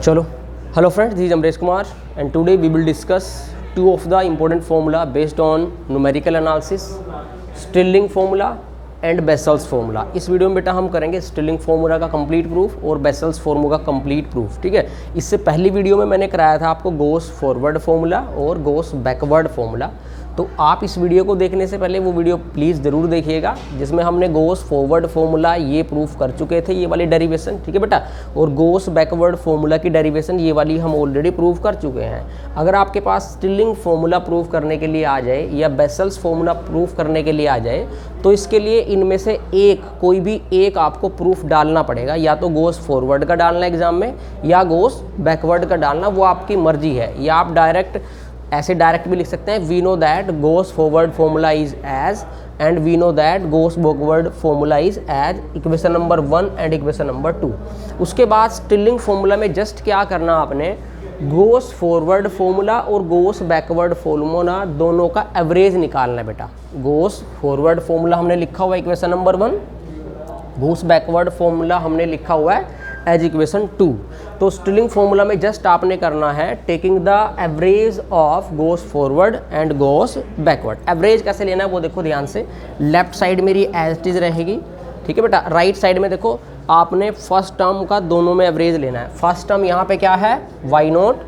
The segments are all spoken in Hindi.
चलो, hello friends, this is Amresh Kumar and today we will discuss two of the important formula based on numerical analysis, Stirling formula and vessels formula. इस वीडियो में बेटा हम करेंगे स्टिलिंग फार्मूला का कंप्लीट प्रूफ और बेसल्स फार्मूला का कंप्लीट प्रूफ। ठीक है, इससे पहली वीडियो में मैंने कराया था आपको गोस फॉरवर्ड फार्मूला और गोस बैकवर्ड फार्मूला। तो आप इस वीडियो को देखने से पहले वो वीडियो प्लीज़ ज़रूर देखिएगा जिसमें हमने गोस फॉरवर्ड फार्मूला ये प्रूफ कर चुके थे, ये वाली डेरिवेशन। ठीक है बेटा, और गोस बैकवर्ड फार्मूला की डेरिवेशन ये वाली हम ऑलरेडी प्रूफ कर चुके हैं। अगर आपके पास स्टिलिंग फार्मूला प्रूफ करने के लिए आ जाए या बेसल्स फार्मूला प्रूफ करने के लिए आ जाए तो इसके लिए इनमें से एक कोई भी एक आपको प्रूफ डालना पड़ेगा, या तो गोस फॉरवर्ड का डालना एग्जाम में या गोस बैकवर्ड का डालना, वो आपकी मर्जी है। या आप डायरेक्ट ऐसे डायरेक्ट भी लिख सकते हैं, we know that Gauss forward formula is as and we know that Gauss backward formula is as equation number 1 and equation number 2। उसके बाद स्टिलिंग फॉर्मूला में जस्ट क्या करना आपने, गोस फॉरवर्ड फॉर्मूला और गोस बैकवर्ड फॉर्मूला दोनों का एवरेज निकालना है बेटा। गोस फॉरवर्ड फॉर्मूला हमने लिखा हुआ है इक्वेशन नंबर 1, गोस बैकवर्ड फॉर्मूला हमने लिखा हुआ है एज इक्वेशन 2। तो स्टिलिंग फॉर्मूला में जस्ट आपने करना है taking the average of goes forward and goes backward. Average कैसे लेना है वो देखो ध्यान से, लेफ्ट साइड मेरी एज इट इज रहेगी। ठीक है बेटा, राइट साइड में देखो आपने फर्स्ट टर्म का दोनों में एवरेज लेना है। फर्स्ट टर्म यहाँ पे क्या है वाई नॉट,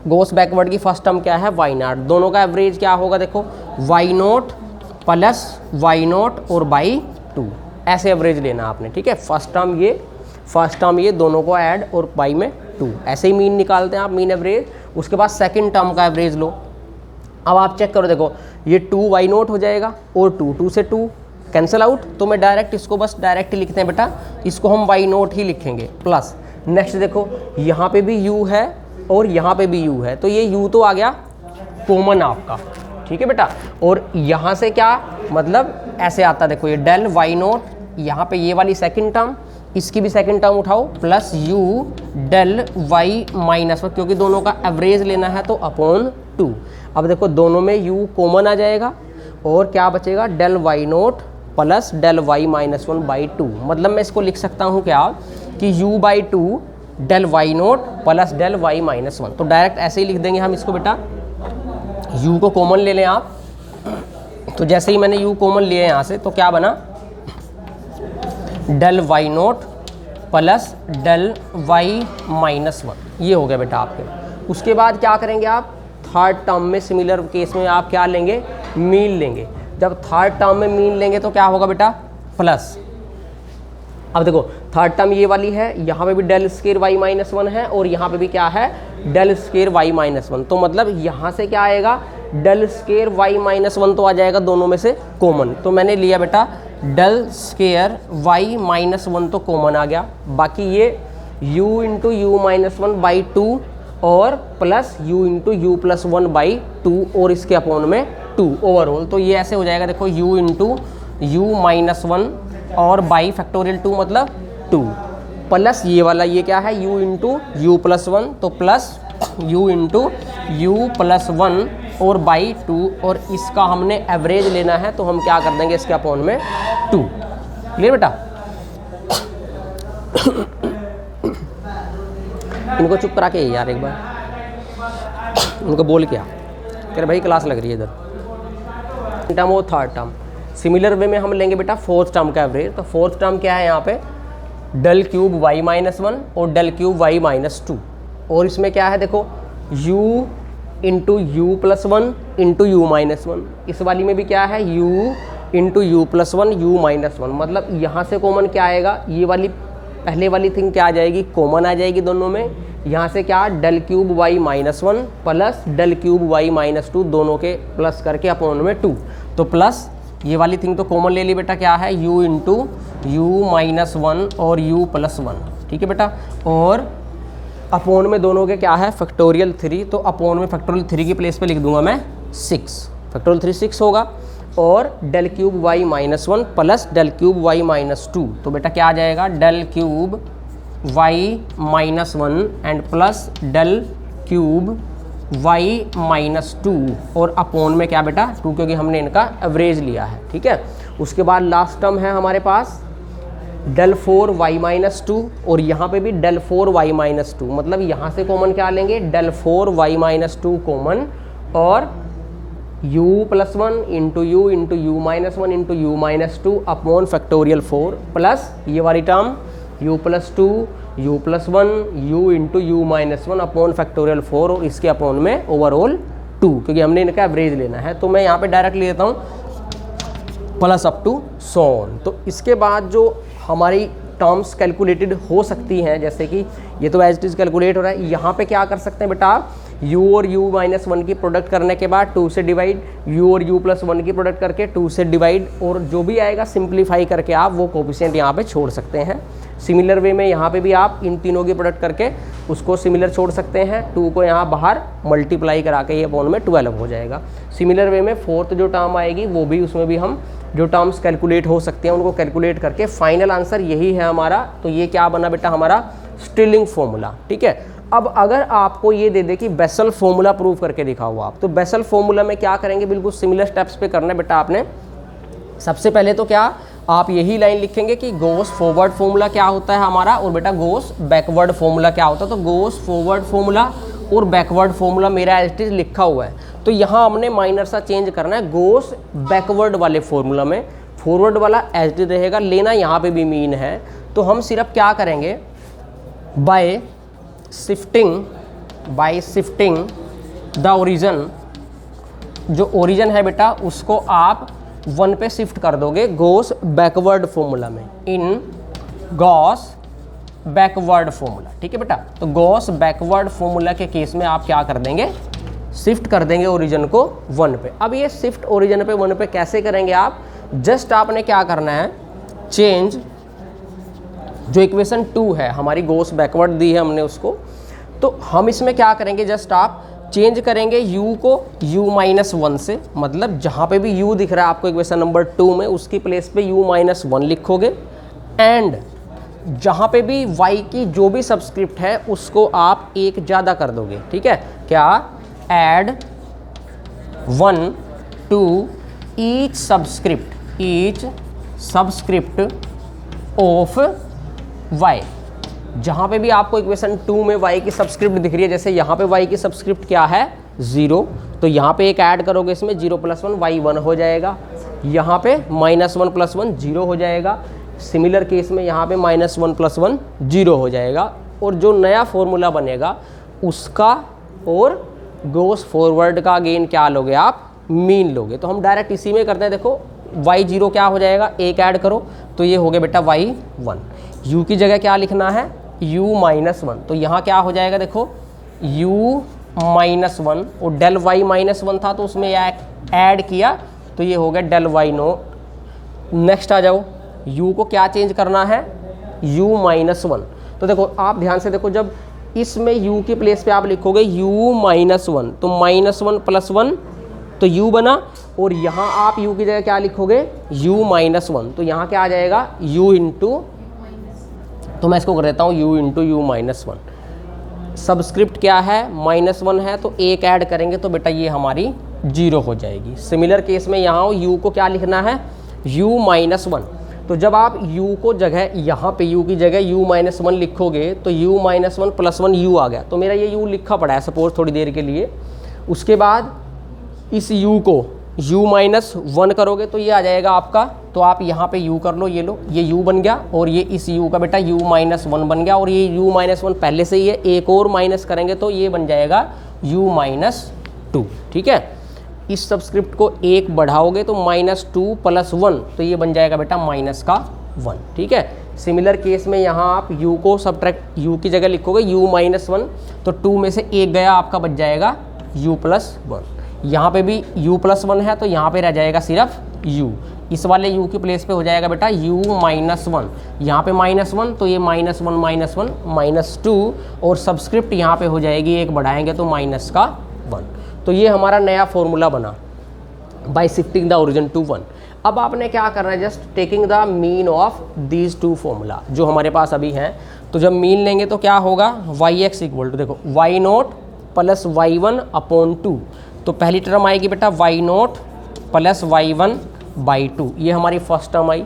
गोस बैकवर्ड की फर्स्ट टर्म क्या है वाई नॉट। दोनों का एवरेज क्या होगा देखो, y naught plus y naught और बाई 2, ऐसे एवरेज लेना आपने। ठीक है, फर्स्ट टर्म ये दोनों को ऐड और बाई में 2, ऐसे ही मीन निकालते हैं आप, मीन एवरेज। उसके बाद सेकंड टर्म का एवरेज लो। अब आप चेक करो, देखो ये 2 वाई नॉट हो जाएगा और 2 से 2 कैंसिल आउट, तो मैं डायरेक्ट इसको बस डायरेक्ट ही लिखते हैं बेटा, इसको हम वाई नॉट ही लिखेंगे प्लस। नेक्स्ट देखो यहाँ पे भी u है और यहाँ पे भी u है, तो ये u तो आ गया कॉमन आपका। ठीक है बेटा, और यहाँ से क्या मतलब ऐसे आता, देखो ये डेल वाई नॉट, यहाँ पे ये वाली सेकंड टर्म, इसकी भी सेकंड टर्म उठाओ plus u del y minus 1, क्योंकि दोनों का एवरेज लेना है तो अपॉन 2। अब देखो दोनों में u कॉमन आ जाएगा और क्या बचेगा, del y naught plus del y minus 1 by 2। मतलब मैं इसको लिख सकता हूँ क्या कि u by 2 del y naught plus del y minus 1। तो डायरेक्ट ऐसे ही लिख देंगे हम इसको बेटा, u को कॉमन ले लें आप। तो जैसे ही मैंने u कॉमन लिया यहाँ से तो क्या बना, del y naught plus del y minus 1, ये हो गया बेटा आपके। उसके बाद क्या करेंगे आप, थर्ड टर्म में सिमिलर केस में आप क्या लेंगे, मीन लेंगे। जब थर्ड टर्म में मीन लेंगे तो क्या होगा बेटा, प्लस। अब देखो थर्ड टर्म ये वाली है, यहाँ पे भी डेल स्क्वायर y माइनस 1 है और यहाँ पे भी क्या है डेल स्क्वायर y माइनस 1। तो मतलब यहाँ से क्या आएगा, डेल स्क्वायर y माइनस 1 तो आ जाएगा दोनों में से कॉमन। तो मैंने लिया बेटा डेल स्क्वायर y माइनस 1 तो कॉमन आ गया, बाकी ये u into you minus 1 by 2 और plus u into you plus 1 by 2 और इसके अपॉन में 2 ओवरऑल। तो ये ऐसे हो जाएगा, देखो u इंटू यू माइनस 1 और बाई फैक्टोरियल 2 मतलब 2 प्लस ये वाला ये क्या है u इंटू यू प्लस 1, तो plus u into you plus 1 और बाई 2, और इसका हमने एवरेज लेना है तो हम क्या कर देंगे इसके अपॉन में 2। क्लियर बेटा, इनको चुप करा के यार एक बार उनको बोल क्या कह रहे भाई क्लास लग रही है इधर। टर्म और थर्ड टर्म सिमिलर वे में हम लेंगे बेटा फोर्थ टर्म का एवरेज। तो फोर्थ टर्म क्या है यहाँ पे, डेल क्यूब y माइनस 1 और डेल क्यूब y माइनस 2, और इसमें क्या है देखो u into you plus 1 into you minus 1। इस वाली में भी क्या है u into you plus 1 you minus 1। मतलब यहाँ से कॉमन क्या आएगा, ये वाली पहले वाली थिंग क्या आ जाएगी, कॉमन आ जाएगी दोनों में। यहाँ से क्या del cube y minus 1 plus del cube y minus 2, दोनों के प्लस करके अपॉन में 2। तो प्लस ये वाली थिंग तो कॉमन ले ली बेटा, क्या है u इंटू यू माइनस 1 और u प्लस 1। ठीक है बेटा, और अपॉन में दोनों के क्या है फैक्टोरियल 3, तो अपॉन में फैक्टोरियल 3 की प्लेस पे लिख दूंगा मैं 6, फैक्टोरियल 3 6 होगा। और del cube y minus 1 plus del cube y minus 2, तो बेटा क्या आ जाएगा del cube y minus 1 and plus del cube y minus 2 और अपॉन में क्या बेटा 2, क्योंकि हमने इनका एवरेज लिया है। ठीक है, उसके बाद लास्ट टर्म है हमारे पास del 4y माइनस 2 और यहाँ पे भी del 4y माइनस 2, मतलब यहाँ से कॉमन क्या लेंगे, del 4y माइनस 2 कॉमन, और u plus 1 into you minus 1 into you minus 2 upon factorial 4 plus ये वाली term u plus 2 u plus 1 u into you minus 1 upon factorial 4 और इसके अपॉन में ओवरऑल 2, क्योंकि हमने इनका एवरेज लेना है। तो मैं यहाँ पे डायरेक्ट ले लेता हूँ प्लस अप टू सोन। तो इसके बाद जो हमारी टर्म्स कैलकुलेटेड हो सकती हैं, जैसे कि ये तो एज इट इज़ कैलकुलेट हो रहा है, यहाँ पे क्या कर सकते हैं बेटा आप, u और u माइनस 1 की प्रोडक्ट करने के बाद 2 से डिवाइड, u और u प्लस 1 की प्रोडक्ट करके 2 से डिवाइड, और जो भी आएगा सिंप्लीफाई करके आप वो कोफिशिएंट यहाँ पे छोड़ सकते हैं। सिमिलर वे में यहाँ पे भी आप इन तीनों की प्रोडक्ट करके उसको सिमिलर छोड़ सकते हैं, 2 को यहाँ बाहर मल्टीप्लाई करा के ये अपॉन में 12 हो जाएगा। सिमिलर वे में फोर्थ जो टर्म आएगी वो भी, उसमें भी हम जो टर्म्स कैलकुलेट हो सकते हैं उनको कैलकुलेट करके फाइनल आंसर यही है हमारा। तो ये क्या बना बेटा हमारा स्टिलिंग फॉर्मूला, ठीक है। अब अगर आपको ये दे दे कि बेसल फॉर्मूला प्रूव करके दिखाओ आप, तो बेसल फॉर्मूला में क्या करेंगे, बिल्कुल सिमिलर स्टेप्स पे करना है बेटा आपने। सबसे पहले तो क्या आप यही लाइन लिखेंगे कि गोस फॉरवर्ड फॉर्मूला क्या होता है हमारा, और बेटा गोस बैकवर्ड फॉर्मूला क्या होता है। तो गोस फॉरवर्ड फॉर्मूला और बैकवर्ड फॉर्मूला मेरा एज इट इज लिखा हुआ है, तो यहाँ हमने माइनर सा चेंज करना है। गोस बैकवर्ड वाले फॉर्मूला में फॉरवर्ड वाला एज इट इज रहेगा, लेना यहाँ पे भी मीन है। तो हम सिर्फ क्या करेंगे, बाय शिफ्टिंग द ओरिजिन, जो ओरिजिन है बेटा उसको आप 1 पे शिफ्ट कर दोगे गॉस बैकवर्ड फॉर्मूला में, इन गॉस बैकवर्ड फॉर्मूला, ठीक है बेटा। तो गॉस बैकवर्ड फॉर्मूला के केस में आप क्या कर देंगे, शिफ्ट कर देंगे ओरिजिन को 1 पे। अब ये शिफ्ट ओरिजिन पे 1 पे कैसे करेंगे आप, जस्ट आपने क्या करना है, चेंज जो इक्वेशन 2 है हमारी गॉस बैकवर्ड दी है हमने उसको, तो हम इसमें क्या करेंगे, जस्ट आप चेंज करेंगे u को u माइनस 1 से, मतलब जहाँ पे भी u दिख रहा है आपको इक्वेशन नंबर 2 में उसकी प्लेस पे u माइनस 1 लिखोगे, एंड जहाँ पे भी y की जो भी सबस्क्रिप्ट है उसको आप एक ज़्यादा कर दोगे, ठीक है। क्या, add 1 to each subscript of y। जहाँ पे भी आपको इक्वेशन 2 में y की सबस्क्रिप्ट दिख रही है, जैसे यहाँ पे y की सबस्क्रिप्ट क्या है 0, तो यहाँ पे एक ऐड करोगे इसमें 0 प्लस 1 y 1 हो जाएगा, यहाँ पे माइनस 1 प्लस 1 0 हो जाएगा। सिमिलर केस में यहाँ पे माइनस 1 प्लस 1 0 हो जाएगा, और जो नया फॉर्मूला बनेगा उसका और गोस फॉरवर्ड का अगेन क्या लोगे आप, मीन लोगे। तो हम डायरेक्ट इसी में करते हैं, देखो y0 क्या हो जाएगा, एक ऐड करो तो ये हो गया बेटा y1। u की जगह क्या लिखना है, u माइनस 1, तो यहाँ क्या हो जाएगा, देखो u माइनस 1 और डेल y माइनस 1 था तो उसमें ऐड किया तो ये हो गया डेल y नो। नेक्स्ट आ जाओ, u को क्या चेंज करना है, u माइनस 1। तो देखो आप ध्यान से देखो, जब इसमें u की प्लेस पे आप लिखोगे u माइनस 1, तो माइनस 1 प्लस 1 तो u बना, और यहाँ आप u की जगह क्या लिखोगे, u माइनस 1, तो यहाँ क्या आ जाएगा u इंटू, तो मैं इसको कर देता हूँ u into you minus 1। Subscript क्या है, माइनस 1 है, तो एक ऐड करेंगे तो बेटा ये हमारी 0 हो जाएगी। सिमिलर केस में यहाँ u को क्या लिखना है, u माइनस 1, तो जब आप u को जगह यहाँ पे u की जगह u माइनस 1 लिखोगे तो u माइनस 1 प्लस 1 u आ गया, तो मेरा ये u लिखा पड़ा है सपोज थोड़ी देर के लिए। उसके बाद इस u को u माइनस 1 करोगे तो ये आ जाएगा आपका, तो आप यहाँ पे u कर लो, ये लो, ये u बन गया, और ये इस u का बेटा u माइनस 1 बन गया, और ये u माइनस 1 पहले से ही है, एक और माइनस करेंगे तो ये बन जाएगा u माइनस 2, ठीक है। इस सबस्क्रिप्ट को एक बढ़ाओगे तो माइनस 2 प्लस 1, तो ये बन जाएगा बेटा माइनस का 1, ठीक है। सिमिलर केस में यहाँ आप u को सब्ट्रैक्ट, u की जगह लिखोगे u माइनस 1, तो 2 में से एक गया आपका बच जाएगा u प्लस 1। यहाँ पे भी u प्लस 1 है तो यहाँ पे रह जाएगा सिर्फ u, इस वाले u की प्लेस पे हो जाएगा बेटा u माइनस 1, यहाँ पे माइनस 1 तो ये माइनस 1 माइनस 1 माइनस 2, और सबस्क्रिप्ट यहाँ पे हो जाएगी एक बढ़ाएंगे तो माइनस का 1। तो ये हमारा नया फॉर्मूला बना by shifting the origin to 1। अब आपने क्या करना है, just taking the mean of these two formula जो हमारे पास अभी हैं। तो जब मीन लेंगे तो क्या होगा, yx इक्वल टू, देखो y0 प्लस y1 अपॉन 2, तो पहली टर्म आएगी बेटा y0 प्लस y1 बाई 2, ये हमारी फर्स्ट टर्म आई।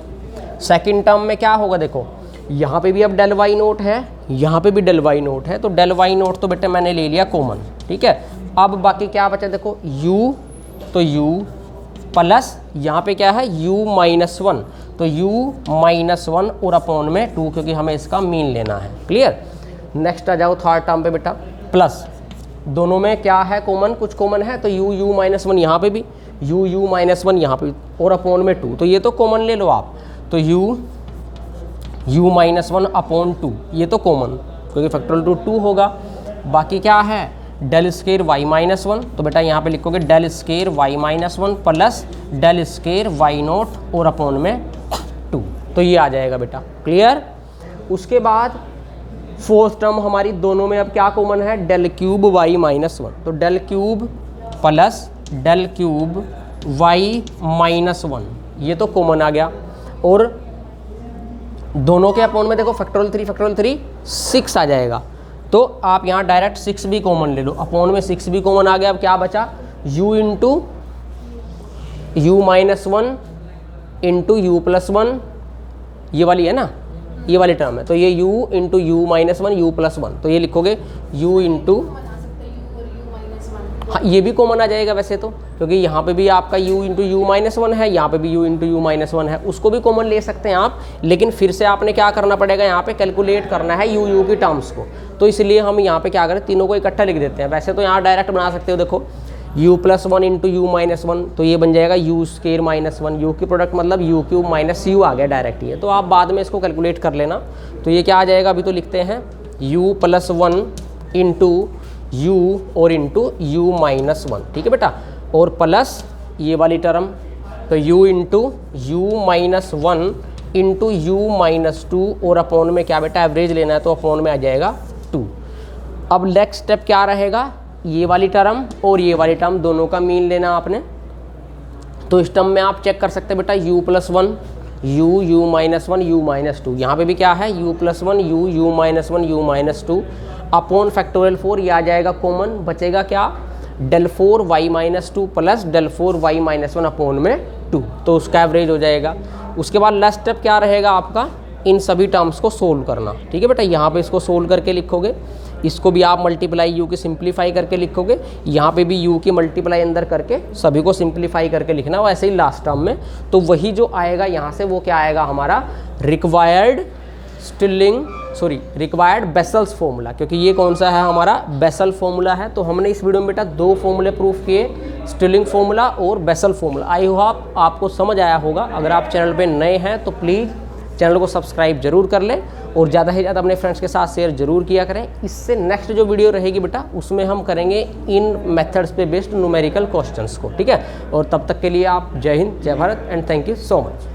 सेकंड टर्म में क्या होगा, देखो यहाँ पे भी अब डेल वाई नोट है, यहाँ पे भी डेल वाई नोट है, तो डेल वाई नोट तो बेटे मैंने ले लिया कॉमन, ठीक है। अब बाकी क्या बचा, देखो u, तो u प्लस यहाँ पे क्या है u-1, तो u-1 और अपॉन में 2, क्योंकि हमें इसका मीन लेना है। क्लियर। नेक्स्ट आ जाओ थर्ड टर्म पे बेटा, प्लस दोनों में क्या है कॉमन, कुछ कॉमन है, तो u-1 यहाँ पे भी, u-1 यहाँ पे और अपॉन में 2, तो ये तो कॉमन ले लो आप, तो u-1 अपॉन 2 ये तो कॉमन, क्योंकि फैक्टोरियल रूट 2 होगा। बाकी क्या है डेल स्केयर y-1, तो बेटा यहाँ पे लिखोगे del square y-1 plus del square y0 और अपॉन में 2, तो ये आ जाएगा बेटा। क्लियर। उसके बाद फोर्थ टर्म हमारी दोनों में अब क्या कॉमन है, डेल क्यूब y-1, तो del cube plus del cube y-1 ये तो कॉमन आ गया, और दोनों के अपॉन में देखो फैक्टोरियल 3 6 आ जाएगा, तो आप यहाँ डायरेक्ट 6 भी कॉमन ले लो, अपॉन में 6 भी कॉमन आ गया। अब क्या बचा u into u-1 into u+1, ये वाली है ना, ये वाली टर्म है, तो ये u इंटू u-1 u+1, तो ये लिखोगे u इंटू, हाँ ये भी कॉमन आ जाएगा वैसे तो, क्योंकि यहाँ पे भी आपका u इंटू u-1 है, यहाँ पे भी u इंटू u-1 है, उसको भी कॉमन ले सकते हैं आप, लेकिन फिर से आपने क्या करना पड़ेगा, यहाँ पे कैलकुलेट करना है u की टर्म्स को, तो इसलिए हम यहाँ पे क्या करें, तीनों को इकट्ठा लिख देते हैं। वैसे तो यहाँ डायरेक्ट बना सकते हो, देखो u+1 इंटू u-1, तो ये बन जाएगा u²-1, u की प्रोडक्ट मतलब u³ माइनस u आ गया डायरेक्ट, ये तो आप बाद में इसको कैलकुलेट कर लेना। तो ये क्या आ जाएगा, अभी तो लिखते हैं u+1 इंटू u और इंटू u-1, ठीक है बेटा, और प्लस ये वाली टर्म, तो u into u-1 into u-2 और अपॉन में क्या बेटा एवरेज लेना है, तो अपॉन में आ जाएगा 2। अब नेक्स्ट स्टेप क्या रहेगा, ये वाली टर्म और ये वाली टर्म दोनों का मीन लेना आपने, तो इस टर्म में आप चेक कर सकते हैं बेटा u+1 u-1 u-2, यहाँ पे भी क्या है u+1 u-1 u-2 upon factorial 4, ये आ जाएगा कॉमन, बचेगा क्या del 4 y-2 plus del 4 y-1 upon में 2, तो उसका एवरेज हो जाएगा। उसके बाद लास्ट स्टेप क्या रहेगा आपका, इन सभी टर्म्स को सोल्व करना, ठीक है बेटा। यहाँ पे इसको सोल्व करके लिखोगे, इसको भी आप मल्टीप्लाई u की सिंप्लीफाई करके लिखोगे, यहाँ पे भी u की मल्टीप्लाई अंदर करके सभी को सिंप्लीफाई करके लिखना, वैसे ही लास्ट टर्म में, तो वही जो आएगा यहाँ से वो क्या आएगा हमारा रिक्वायर्ड बेसल्स फॉर्मूला, क्योंकि ये कौन सा है हमारा बेसल फॉर्मूला है। तो हमने इस वीडियो में बेटा 2 फॉर्मूले प्रूफ किए, स्टिलिंग फॉर्मूला और बेसल फॉर्मूला। आई होप आपको समझ आया होगा। अगर आप चैनल पे नए हैं तो प्लीज़ चैनल को सब्सक्राइब जरूर कर लें और ज़्यादा से ज़्यादा अपने फ्रेंड्स के साथ शेयर जरूर किया करें। इससे नेक्स्ट जो वीडियो रहेगी बेटा उसमें हम करेंगे इन मेथड्स पे बेस्ड न्यूमेरिकल क्वेश्चंस को, ठीक है। और तब तक के लिए आप जय हिंद, जय Bharat and thank you so much.